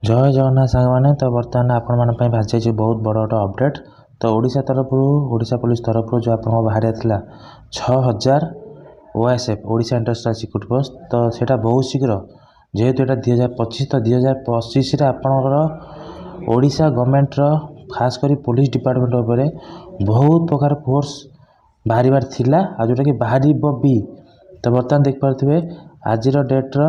जय जगन्नाथ सांग मैंने तो बर्तमान आपण मैं बाजी बहुत बड़ गोटे अपडेट। तो ओडिशा तरफ ओडिशा पुलिस तरफ जो आप बाहर था 6000 OSF Odisha international security force तो सेटा बहुत शीघ्र जेहेतु यहाँ 2025 तो 2025 आपणकर ओडिशा गवर्नमेंट खास कर पुलिस डिपार्टमेंट उपरे बहुत प्रकार फोर्स बाहर थिला आ जोटा कि बाहर भी। तो बर्तमान देखिपे आज डेट्र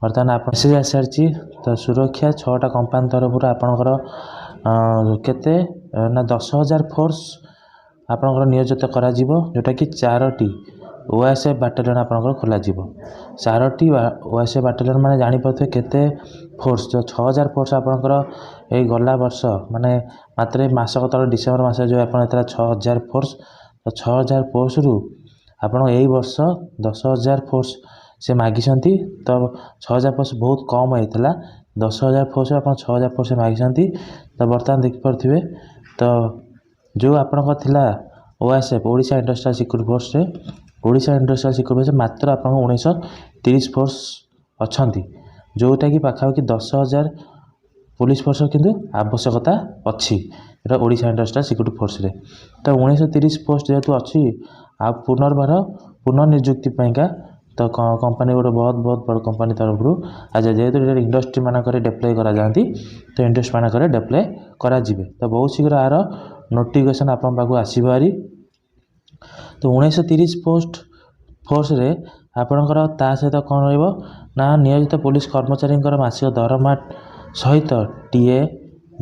बर्तमान आप मेसेज आसी सारी तो सुरक्षा 6टा कंपानी तरफ आपणकर केते ना 10,000 फोर्स आपणकर नियोजित करा जीवो जोटा कि 4टी ओएसएफ बाटालियन आपणकर खोला जीवो 4टी ओएसएफ बाटालियन माने जानि पड़थे केते फोर्स जो 6,000 फोर्स आपणकर ए गला वर्ष माने मात्र मासक तर डिसेम्बर मास जो आपण एतरा 6,000 फोर्स तो 6,000 फोर्स रु आपण एई वर्ष 10,000 फोर्स से मागिसंती तो 6,000 फोर्स बहुत कम होता 10,000 फोर्स आप 6,000 फोर्स मागिसंती। तो बर्तमान देखिपे तो जो आपंकर थिला OSF Odisha international security force रे ओडिशा इंटरनेशनल सिक्योरिटी फोर्स मात्र आप 1930 फोर्स अच्छा जोटा कि पाखापाखि 10,000 पुलिस फोर्स किंतु आवश्यकता अच्छी ओडिशा इंटरनेशनल सिक्योरिटी फोर्स रे। तो 1930 पोस्ट जेहेतु अच्छी आ पुनर्बार पुनर्निजुक्ति पाइका तो कंपनी गोटे बहुत बहुत बड़ कंपनी तरफ आज जेहेतु इंडस्ट्री मानक डिप्लय करा जाती तो इंडस्ट्री मानक डिप्लय करा जिवे तो बहुत शीघ्र आर नोटिफिकेशन आप आसो हारी। तो 1930 पोस्ट फोर्स रे आपणकर ता सहित कौन रहा नियोजित पुलिस कर्मचारी मासिक दरमा सहित टीए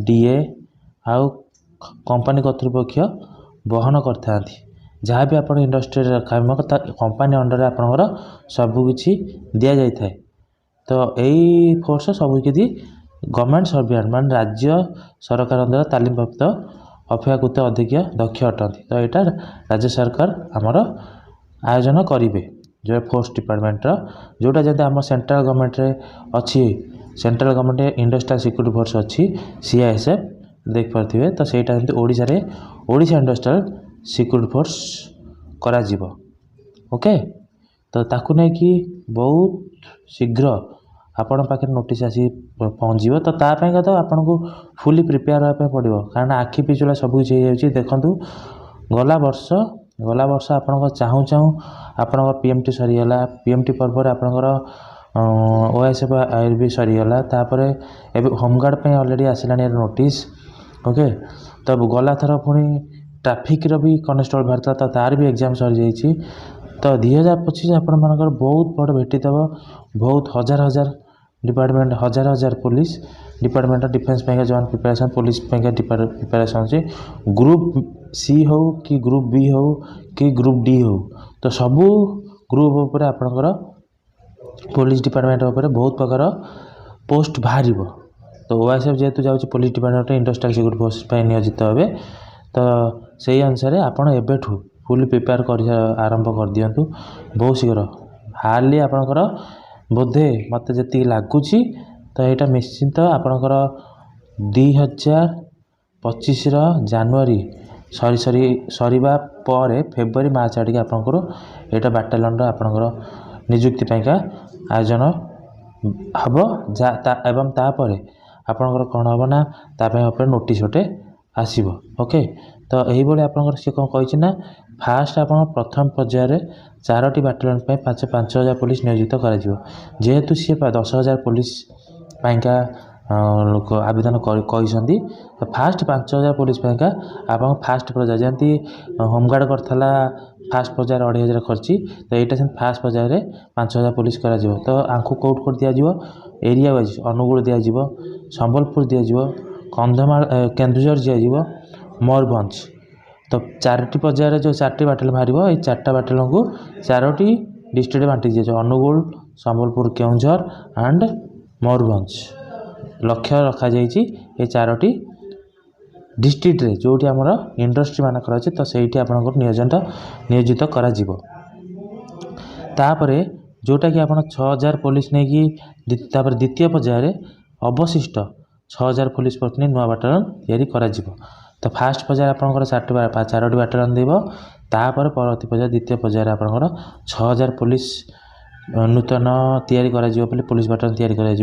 डीए आउ कंपनी कर्तृपक्ष बहन करता जहाँ भी आप इंडस्ट्री काम कंपनी अंडर आपंकर सबकि दि जाए। तो यही फोर्स सबकि गवर्नमेंट सर्वेंट मान राज्य सरकार अंदर तालीम प्राप्त अपेक्षाकृत अधिक दक्ष अटंती। तो यहाँ राज्य सरकार आमर आयोजन करेंगे जो फोर्स डिपार्टमेंटर जोटा जब आम सेंट्रल गवर्नमेंट अच्छी central government industrial security force अच्छी सीआईएसएफ देखिपे तो सहीटा ओडिशा रे ओडिशा इंडस्ट्रियल सिक्योरिटी फोर्स करा जीवो ओके। तो ताकू नहीं कि बहुत शीघ्र आपण पाखे नोटिस आसी पहुँच तो तापाई तो आपन को फुली प्रिपेयर होगा पड़ो कारण आखि पिछुला सबकि देखूँ गला वर्ष आपण चाहूँ चाहूँ आपण पीएमटी सरीगला पीएमटी पर्व आपणकर ओएसएफ आईआरबी सरीगला तापर एबे होमगार्ड पे ऑलरेडी आसला नोटिस ओके। तो गला थर पुणी ट्रैफिक भी कनेस्टेबल बाहर तो तार भी एग्जाम सरी जाइए। तो 2025 आपण मानकर बहुत बड़ भेटी देव बहुत हजार हजार डिपार्टमेंट हजार हजार पुलिस डिपार्टमेंट डिफेन्स जवान प्रिपेरेसन पुलिस प्रिपेरेसन अच्छे ग्रुप सी हो कि ग्रुप बी हो कि ग्रुप डी हो तो सबू ग्रुप उपर आपणकर पुलिस डिपार्टमेंट उपर बहुत प्रकार पोस्ट बाहर। तो ओएसएफ जेहेतु जाऊँगी police department industrial security force नियोजित हे तो से अनुसार आपड़ एबेठू फुल प्रिपेयर कर आरंभ कर दिंतु बहुत शीघ्र हार्डली आपणकर बोधे मत जी लगुच तो यहाँ निश्चिंत आपणकर 2025 जानुआरी सरी सरी सरीबा पर फेब्रुआरी मार्च आड़ आपंकर यहाँ बाटालियन आपणकर निजुक्ति पाइका आयोजन हम एवं तापर आपणकर कौन हम ना ताप नोटिस गोटे आसब ओके। तो यही आपंकर सी कौन कही ना फास्ट आप प्रथम पर्यायर 4टी बाटालियन 5,000 पुलिस नियोजित कर जेहेतु सी 10,000 पुलिस पाइका लोक आवेदन कही तो फास्ट 5,000 पुलिस पाइका आप फास्ट पर्यायर जमी होमगार्ड करता फास्ट पर्यायर 2,500 खर्ची तो यहाँ से फास्ट पर्यायर 5,000 पुलिस कर तो आंखू कौट कौट दिज्व एरिया वाइज अनुगुल दिज्व संबलपुर दिज्व कंधमाल केन्दुझर दिज्व मयूरभंज। तो 4टी पर्यायर जो 4टी बाटालियन बाहर ये 4टा बाटालियन को 4टी डिस्ट्रिक्ट बांटी दिए अनुगुल संबलपुर केन्दुझर एंड मयूरभंज लक्ष्य रखा जाइए ये 4टी डिस्ट्रिक्ट रे जो आमर इंडस्ट्री मानक अच्छे तो सही आप नियोजित करा तापरे जोटा कि आप 6,000 पुलिस नहीं कि द्वितीय पर्यायर अवशिष्ट 6,000 पुलिस प्रति नुआ बाटालियन या तो फास्ट पर्यायर आपंकर 4टी बाटालियन देव तापर परवर्ती पर्यायर द्वितीय पर्यायर आपंकर 6,000 पुलिस नूतन तैयारी करा पुलिस बाटालियन तैयारी करा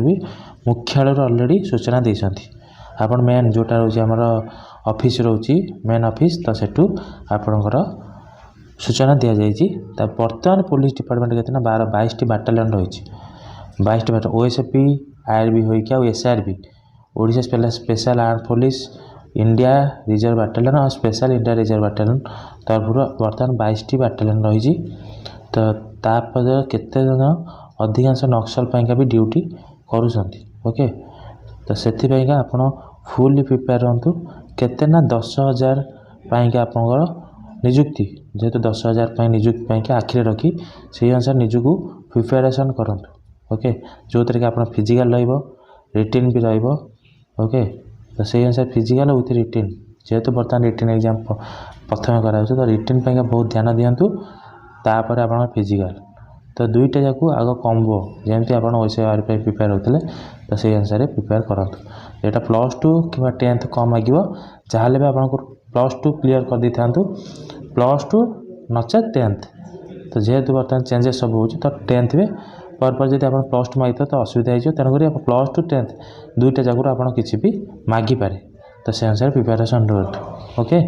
मुख्यालय अलरेडी सूचना देइछंती आपण मेन जोटा रोचे हमर ऑफिस रोची मेन ऑफिस तो सेटू आपणकर सूचना दिया जाइए। बर्तमान पुलिस डिपार्टमेंट केतना 22 टी बाटालियन रही 22 टी ओएसपी आरबी होइका SRB Odisha special arm police India reserve battalion और स्पेशल इंडिया रिजर्व बाटालियन तरफ बर्तमान 22 टी बाटालियन रही। तो तापर केते जन अधिकांश नक्सल पाइका भी ड्यूटी करूछंती ओके। तो से आप फुल्ली प्रिपेयर रहतु केते ना 10,000 पाइका आपंकर निजुक्ति जेहेतु 10,000 निजुक्ति पाइक आखिरे रखी से अनुसार निजुक प्रिपेरेसन करंतु ओके। जो थी कि आप फिजिकल रिटिन भी ओके। तो से अनुसार फिजिकल विथ रिटिन जेहेतु बर्तमान रिटिन एग्जाम प्रथम कराऊँ तो रिटिन पाइका बहुत ध्यान दिंतु तापर आप फिजिकल तो दुईटा जाक आग कम्बो जमी आप ओएसआर प्रिपेयर होते तो से अनुसार प्रिपेयर करूँ। यहाँ +2 कि 10th कम मागिब जहाँ भी आपको +2 क्लीयर कर दी था +2 नचे 10th। तो जेहेतु बर्तमान चेंजेस सब हो तो 10th में पर जब आप +2 मागित तो असुविधा हो तेणुक +2 10th दुईटा जगह आप किसी भी मागिपारे तो से अनुसार प्रिपेरेसन ओके।